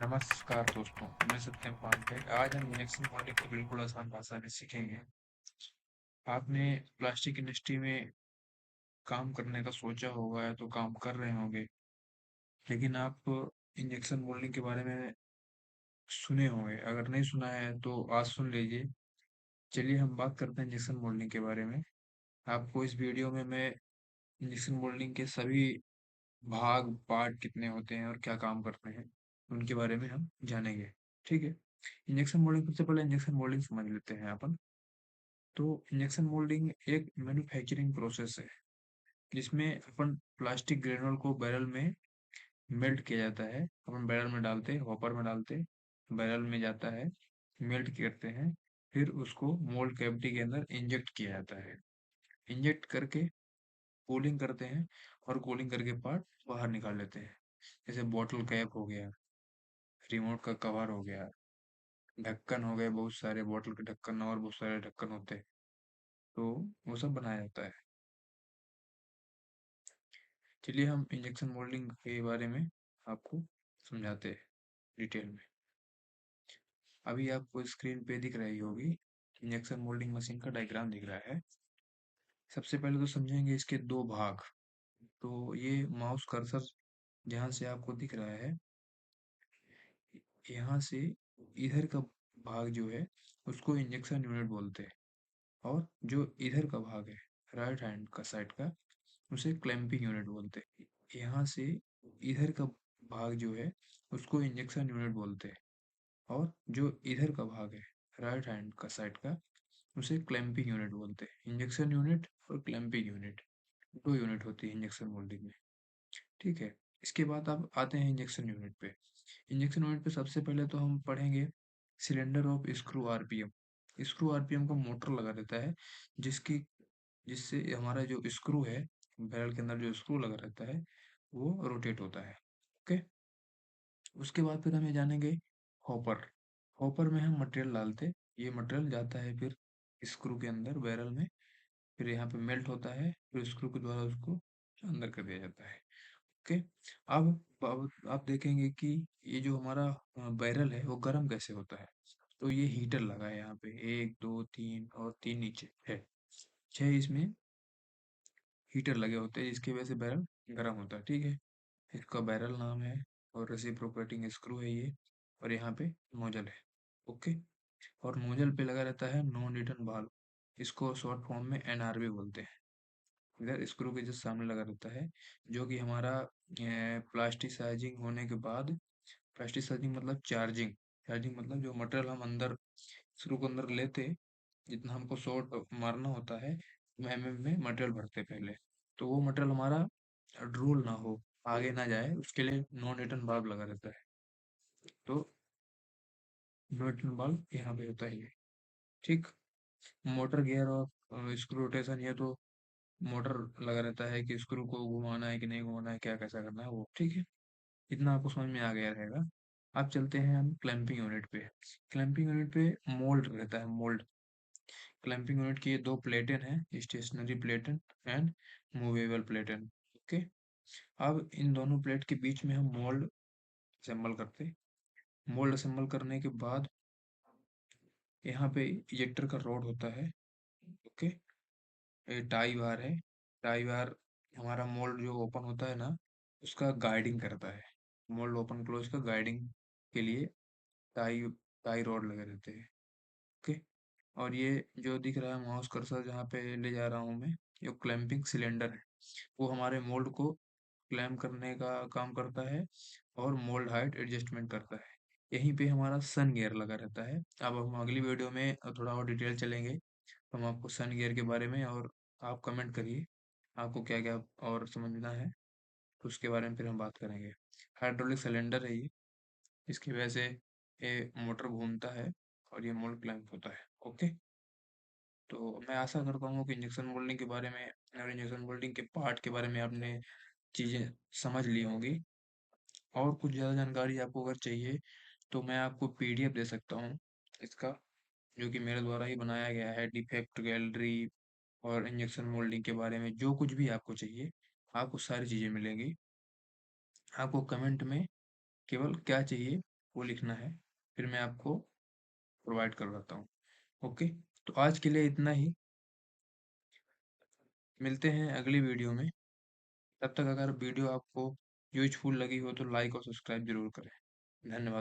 नमस्कार दोस्तों, मैं सत्यम पांडे। आज हम इंजेक्शन मोल्डिंग को बिल्कुल आसान भाषा में सीखेंगे। आपने प्लास्टिक इंडस्ट्री में काम करने का सोचा होगा या तो काम कर रहे होंगे, लेकिन आप इंजेक्शन मोल्डिंग के बारे में सुने होंगे। अगर नहीं सुना है तो आज सुन लीजिए। चलिए हम बात करते हैं इंजेक्शन मोल्डिंग के बारे में। आपको इस वीडियो में मैं इंजेक्शन मोल्डिंग के सभी भाग पार्ट कितने होते हैं और क्या काम करते हैं उनके बारे में हम जानेंगे। ठीक है। इंजेक्शन मोल्डिंग, सबसे पहले इंजेक्शन मोल्डिंग समझ लेते हैं अपन। तो इंजेक्शन मोल्डिंग एक मैन्युफैक्चरिंग प्रोसेस है जिसमें अपन प्लास्टिक ग्रेनुल को बैरल में मेल्ट किया जाता है। अपन बैरल में डालते, हॉपर में डालते, बैरल में जाता है, मेल्ट करते हैं, फिर उसको मोल्ड कैविटी के अंदर इंजेक्ट किया जाता है। इंजेक्ट करके कूलिंग करते हैं और कूलिंग करके पार्ट बाहर निकाल लेते हैं। जैसे बॉटल कैप हो गया, रिमोट का कवर हो गया, ढक्कन हो गए, बहुत सारे बॉटल के ढक्कन और बहुत सारे ढक्कन होते हैं। तो वो सब बनाया जाता है। चलिए हम इंजेक्शन मोल्डिंग के बारे में आपको समझाते हैं डिटेल में। अभी आपको स्क्रीन पे दिख रही होगी, इंजेक्शन मोल्डिंग मशीन का डायग्राम दिख रहा है। सबसे पहले तो समझेंगे इसके दो भाग। तो ये माउस कर्सर जहाँ से आपको दिख रहा है, यहाँ से इधर का भाग जो है उसको इंजेक्शन यूनिट बोलते हैं, और जो इधर का भाग है राइट हैंड का साइड का, उसे क्लैंपिंग यूनिट बोलते हैं। यहाँ से इधर का भाग जो है उसको इंजेक्शन यूनिट बोलते हैं, और जो इधर का भाग है राइट हैंड का साइड का, उसे क्लैंपिंग यूनिट बोलते हैं। इंजेक्शन यूनिट और क्लैंपिंग यूनिट, दो यूनिट होती है इंजेक्शन मोल्डिंग में। ठीक है। इसके बाद अब आते हैं इंजेक्शन यूनिट पे। इंजेक्शन यूनिट पे सबसे पहले तो हम पढ़ेंगे cylinder of screw RPM. Screw RPM का मोटर लगा रहता है, जिसकी जिससे हमारा जो स्क्रू है, बैरल के अंदर जो स्क्रू लगा रहता है, वो रोटेट होता है। ओके। उसके बाद फिर हम ये जानेंगे हॉपर। हॉपर में हम मटेरियल डालते, ये मटेरियल जाता है फिर स्क्रू के अंदर बैरल में, फिर यहाँ पे मेल्ट होता है, फिर स्क्रू के द्वारा उसको अंदर कर दिया जाता है। ओके। अब आप देखेंगे कि ये जो हमारा बैरल है वो गर्म कैसे होता है। तो ये हीटर लगा है यहाँ पे, एक दो तीन और तीन नीचे है, छह इसमें हीटर लगे होते हैं, जिसकी वजह से बैरल गर्म होता है। ठीक है। इसका बैरल नाम है और रेसिप्रोकेटिंग स्क्रू है ये, और यहाँ पे नोजल है। ओके। और नोजल पे लगा रहता है नॉन रिटर्न वाल्व, इसको शॉर्ट फॉर्म में एनआरवी बोलते हैं। इधर स्क्रू के जस्ट सामने लगा रहता है, जो कि हमारा प्लास्टिसाइजिंग होने के बाद, प्लास्टिसाइजिंग मतलब चार्जिंग, चार्जिंग मतलब जो मटेरियल हम अंदर स्क्रू के अंदर लेते, जितना हमको शॉर्ट मारना होता है, में मटेरियल भरते पहले, तो वो मटेरियल हमारा ड्रोल ना हो, आगे ना जाए, उसके लिए नॉन रिटर्न वाल्व लगा रहता है। तो नॉन रिटर्न वाल्व यहाँ पे होता है ये। ठीक। मोटर गियर और स्क्रू रोटेशन, ये तो मोटर लगा रहता है कि स्क्रू को घुमाना है कि नहीं घुमाना है, क्या कैसा करना है वो। ठीक है। इतना आपको समझ में आ गया रहेगा। अब चलते हैं हम क्लैंपिंग यूनिट पे। क्लैंपिंग यूनिट पे मोल्ड रहता है, मोल्ड। क्लैंपिंग यूनिट की ये दो प्लेटें हैं, स्टेशनरी प्लेटन एंड मूवेबल प्लेटन। ओके। अब इन दोनों प्लेट के बीच में हम मोल्ड असेंबल करते हैं। मोल्ड असेंबल करने के बाद यहाँ पे इजेक्टर का रॉड होता है। ओके। ये टाई बार है। टाई बार हमारा मोल्ड जो ओपन होता है ना, उसका गाइडिंग करता है। मोल्ड ओपन क्लोज का गाइडिंग के लिए टाई टाई रॉड लगे रहते हैं। ओके। और ये जो दिख रहा है माउस कर्सर जहाँ पे ले जा रहा हूँ मैं, ये क्लैंपिंग सिलेंडर है। वो हमारे मोल्ड को क्लैम्प करने का काम करता है और मोल्ड हाइट एडजस्टमेंट करता है। यहीं पे हमारा सन गियर लगा रहता है। अब हम अगली वीडियो में थोड़ा और डिटेल चलेंगे, हम आपको सन गियर के बारे में, और आप कमेंट करिए आपको क्या क्या और समझना है, तो उसके बारे में फिर हम बात करेंगे। हाइड्रोलिक सिलेंडर है ये, इसकी वजह से ये मोटर घूमता है और ये मोल्ड क्लैंप होता है। ओके। तो मैं आशा करता हूँ कि इंजेक्शन मोल्डिंग के बारे में और इंजेक्शन मोल्डिंग के पार्ट के बारे में आपने चीज़ें समझ ली होंगी। और कुछ ज़्यादा जानकारी आपको अगर चाहिए तो मैं आपको पीडीएफ दे सकता हूँ इसका, जो कि मेरे द्वारा ही बनाया गया है, डिफेक्ट गैलरी और इंजेक्शन मोल्डिंग के बारे में जो कुछ भी आपको चाहिए, आपको सारी चीज़ें मिलेंगी। आपको कमेंट में केवल क्या चाहिए वो लिखना है, फिर मैं आपको प्रोवाइड करवाता हूँ। ओके, तो आज के लिए इतना ही। मिलते हैं अगली वीडियो में। तब तक अगर वीडियो आपको यूज़फुल लगी हो तो लाइक और सब्सक्राइब ज़रूर करें। धन्यवाद।